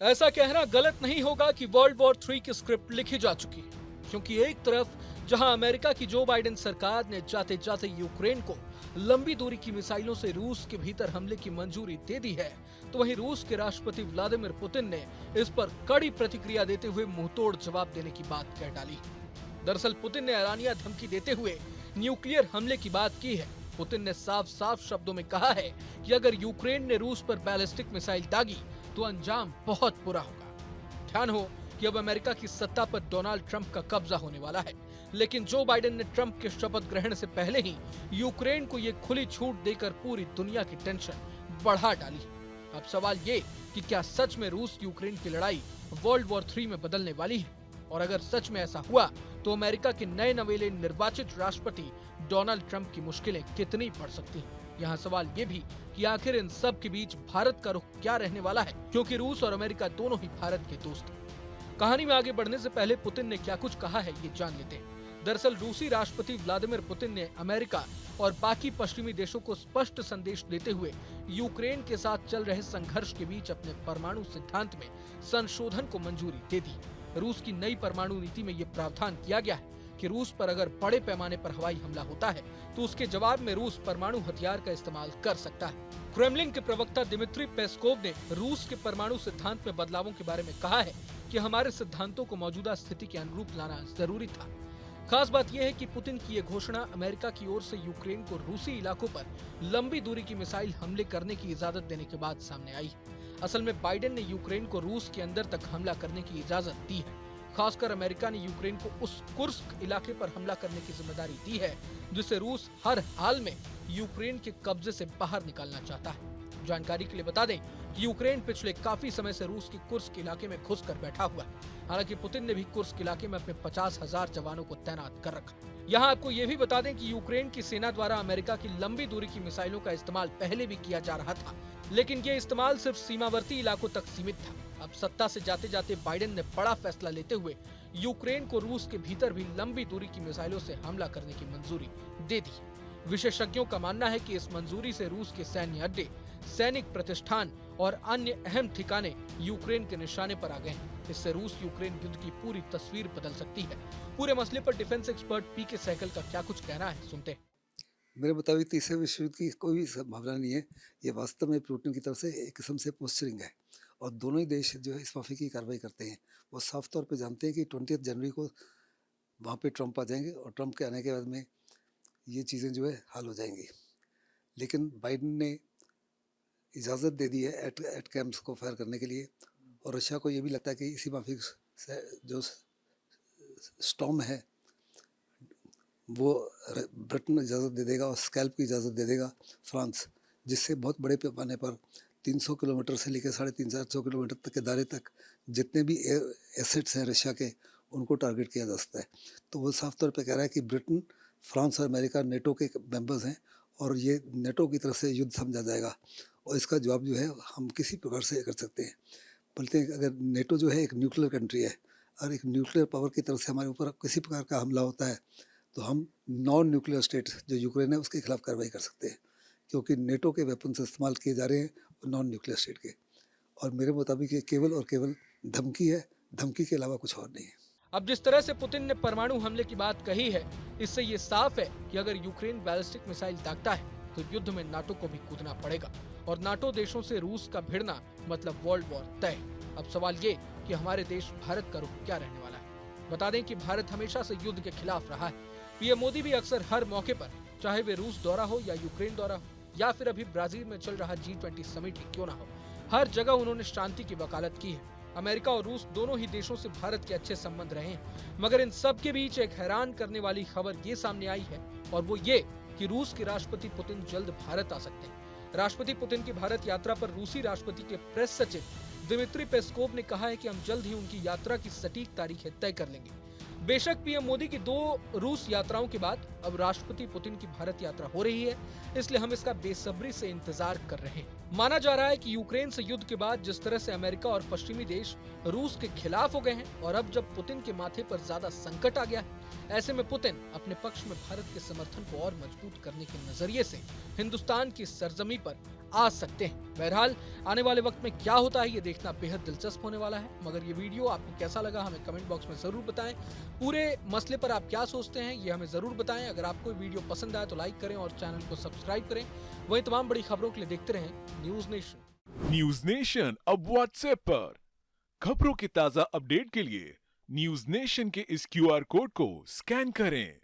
ऐसा कहना गलत नहीं होगा कि वर्ल्ड वॉर 3 की स्क्रिप्ट लिखी जा चुकी है, क्योंकि एक तरफ जहां अमेरिका की जो बाइडेन सरकार ने जाते जाते यूक्रेन को लंबी दूरी की मिसाइलों से रूस के भीतर हमले की मंजूरी दे दी है, तो वहीं रूस के राष्ट्रपति व्लादिमीर पुतिन ने इस पर कड़ी प्रतिक्रिया देते हुए मुंहतोड़ जवाब देने की बात कह डाली। दरअसल पुतिन ने ऐलानिया धमकी देते हुए न्यूक्लियर हमले की बात की है। पुतिन ने साफ साफ शब्दों में कहा है कि अगर यूक्रेन ने रूस पर बैलिस्टिक मिसाइल दागी तो अंजाम बहुत बुरा होगा। ध्यान हो कि अब अमेरिका की सत्ता पर डोनाल्ड ट्रंप का कब्जा होने वाला है, लेकिन जो बाइडेन ने ट्रंप के शपथ ग्रहण से पहले ही यूक्रेन को ये खुली छूट देकर पूरी दुनिया की टेंशन बढ़ा डाली। अब सवाल ये कि क्या सच में रूस यूक्रेन की लड़ाई वर्ल्ड वॉर 3 में बदलने वाली है, और अगर सच में ऐसा हुआ तो अमेरिका के नए नवेले निर्वाचित राष्ट्रपति डोनाल्ड ट्रंप की मुश्किलें कितनी बढ़ सकती हैं। यहाँ सवाल ये भी कि आखिर इन सब के बीच भारत का रुख क्या रहने वाला है, क्योंकि रूस और अमेरिका दोनों ही भारत के दोस्त हैं। कहानी में आगे बढ़ने से पहले पुतिन ने क्या कुछ कहा है ये जान लेते हैं। दरअसल रूसी राष्ट्रपति व्लादिमीर पुतिन ने अमेरिका और बाकी पश्चिमी देशों को स्पष्ट संदेश देते हुए यूक्रेन के साथ चल रहे संघर्ष के बीच अपने परमाणु सिद्धांत में संशोधन को मंजूरी दे दी। रूस की नई परमाणु नीति में ये प्रावधान किया गया है कि रूस पर अगर बड़े पैमाने पर हवाई हमला होता है तो उसके जवाब में रूस परमाणु हथियार का इस्तेमाल कर सकता है। क्रेमलिन के प्रवक्ता दिमित्री पेस्कोव ने रूस के परमाणु सिद्धांत में बदलावों के बारे में कहा है कि हमारे सिद्धांतों को मौजूदा स्थिति के अनुरूप लाना जरूरी था। खास बात यह है कि पुतिन की ये घोषणा अमेरिका की ओर से यूक्रेन को रूसी इलाकों पर लंबी दूरी की मिसाइल हमले करने की इजाजत देने के बाद सामने आई। असल में बाइडेन ने यूक्रेन को रूस के अंदर तक हमला करने की इजाजत दी है। खासकर अमेरिका ने यूक्रेन को उस कुर्स्क इलाके पर हमला करने की जिम्मेदारी दी है जिसे रूस हर हाल में यूक्रेन के कब्जे से बाहर निकालना चाहता है। जानकारी के लिए बता दें कि यूक्रेन पिछले काफी समय से रूस की कुर्स्क इलाके में घुसकर बैठा हुआ है। हालांकि पुतिन ने भी कुर्स्क इलाके में अपने 50,000 जवानों को तैनात कर रखा। यहाँ आपको ये भी बता दें कि यूक्रेन की सेना द्वारा अमेरिका की लंबी दूरी की मिसाइलों का इस्तेमाल पहले भी किया जा रहा था, लेकिन ये इस्तेमाल सिर्फ सीमावर्ती इलाकों तक सीमित था। अब सत्ता से जाते जाते बाइडेन ने बड़ा फैसला लेते हुए यूक्रेन को रूस के भीतर भी लंबी दूरी की मिसाइलों से हमला करने की मंजूरी दे दी। विशेषज्ञों का मानना है कि इस मंजूरी से रूस के सैन्य अड्डे, सैनिक प्रतिष्ठान और अन्य अहम ठिकाने यूक्रेन के निशाने पर आ गए हैं। इससे रूस यूक्रेन युद्ध की पूरी तस्वीर बदल सकती है। पूरे मसले पर डिफेंस एक्सपर्ट पीके सहगल का क्या कुछ कहना है, सुनते हैं। मेरे मुताबिक तीसरे विश्व युद्ध की कोई भी संभावना नहीं है। ये वास्तव में पुतिन की तरफ से एक किस्म से पोस्चरिंग है और दोनों ही देश जो है इस माफी की कार्रवाई करते हैं। वो साफ तौर पे जानते हैं कि 20 जनवरी को वहाँ पे ट्रंप आ जाएंगे और ट्रंप के आने के बाद में ये चीज़ें जो है हल हो जाएंगी। लेकिन बाइडेन ने इजाज़त दे दी है एट कैम्प्स को फायर करने के लिए, और रशिया को ये भी लगता है कि इसी माफी से जो स्टॉर्म है वो ब्रिटेन इजाज़त दे देगा और स्कैल्प की इजाज़त दे देगा फ्रांस, जिससे बहुत बड़े पैमाने पर 300 किलोमीटर से लेकर 350-400 किलोमीटर तक के दायरे तक जितने भी एसेट्स हैं रशिया के, उनको टारगेट किया जा सकता है। तो वो साफ तौर पे कह रहा है कि ब्रिटेन, फ्रांस और अमेरिका नेटो के मेंबर्स हैं और ये नेटो की तरफ से युद्ध समझा जाएगा और इसका जवाब जो है हम किसी प्रकार से कर सकते हैं। बोलते हैं कि अगर नेटो जो है एक न्यूक्लियर कंट्री है और एक न्यूक्लियर पावर की तरफ से हमारे ऊपर किसी प्रकार का हमला होता है तो हम नॉन न्यूक्लियर स्टेट जो यूक्रेन है उसके खिलाफ कार्रवाई कर सकते हैं, क्योंकि नेटो के वेपन्स इस्तेमाल किए जा रहे हैं नॉन न्यूक्लियर स्टेट के। और मेरे मुताबिक ये केवल और केवल धमकी है, धमकी के अलावा कुछ और नहीं है। अब जिस तरह से पुतिन ने परमाणु हमले की बात कही है, इससे ये साफ है कि अगर यूक्रेन बैलिस्टिक मिसाइल दागता है तो युद्ध में नाटो को भी कूदना पड़ेगा और नाटो देशों से रूस का भिड़ना मतलब वर्ल्ड वॉर तय। अब सवाल ये कि हमारे देश भारत का रुख क्या रहने वाला है। बता दें कि भारत हमेशा से युद्ध के खिलाफ रहा है। पीएम मोदी भी अक्सर हर मौके पर, चाहे वे रूस दौरा हो या यूक्रेन दौरा हो या फिर अभी ब्राजील में चल रहा G20 समिट ही क्यों ना हो, हर जगह उन्होंने शांति की वकालत की है। अमेरिका और रूस दोनों ही देशों से भारत के अच्छे संबंध रहे हैं, मगर इन सब के बीच एक हैरान करने वाली खबर ये सामने आई है और वो ये कि रूस के राष्ट्रपति पुतिन जल्द भारत आ सकते हैं। राष्ट्रपति पुतिन की भारत यात्रा पर रूसी राष्ट्रपति के प्रेस सचिव दिमित्री पेस्कोव ने कहा है कि हम जल्द ही उनकी यात्रा की सटीक तारीखें तय कर लेंगे। बेशक पीएम मोदी की 2 रूस यात्राओं के बाद अब राष्ट्रपति पुतिन की भारत यात्रा हो रही है, इसलिए हम इसका बेसब्री से इंतजार कर रहे हैं। माना जा रहा है कि यूक्रेन से युद्ध के बाद जिस तरह से अमेरिका और पश्चिमी देश रूस के खिलाफ हो गए हैं और अब जब पुतिन के माथे पर ज्यादा संकट आ गया है, ऐसे में पुतिन अपने पक्ष में भारत के समर्थन को और मजबूत करने के नजरिए से हिंदुस्तान की सरजमी पर आ सकते हैं। बहरहाल आने वाले वक्त में क्या होता है ये देखना बेहद दिलचस्प होने वाला है। मगर ये वीडियो आपको कैसा लगा हमें कमेंट बॉक्स में जरूर बताएं। पूरे मसले पर आप क्या सोचते हैं ये हमें जरूर बताएं। अगर आपको वीडियो पसंद आए तो लाइक करें और चैनल को सब्सक्राइब करें। वहीं तमाम बड़ी खबरों के लिए देखते रहें न्यूज नेशन। न्यूज नेशन अब व्हाट्सएप पर खबरों के ताजा अपडेट के लिए न्यूज नेशन के इस QR कोड को स्कैन करें।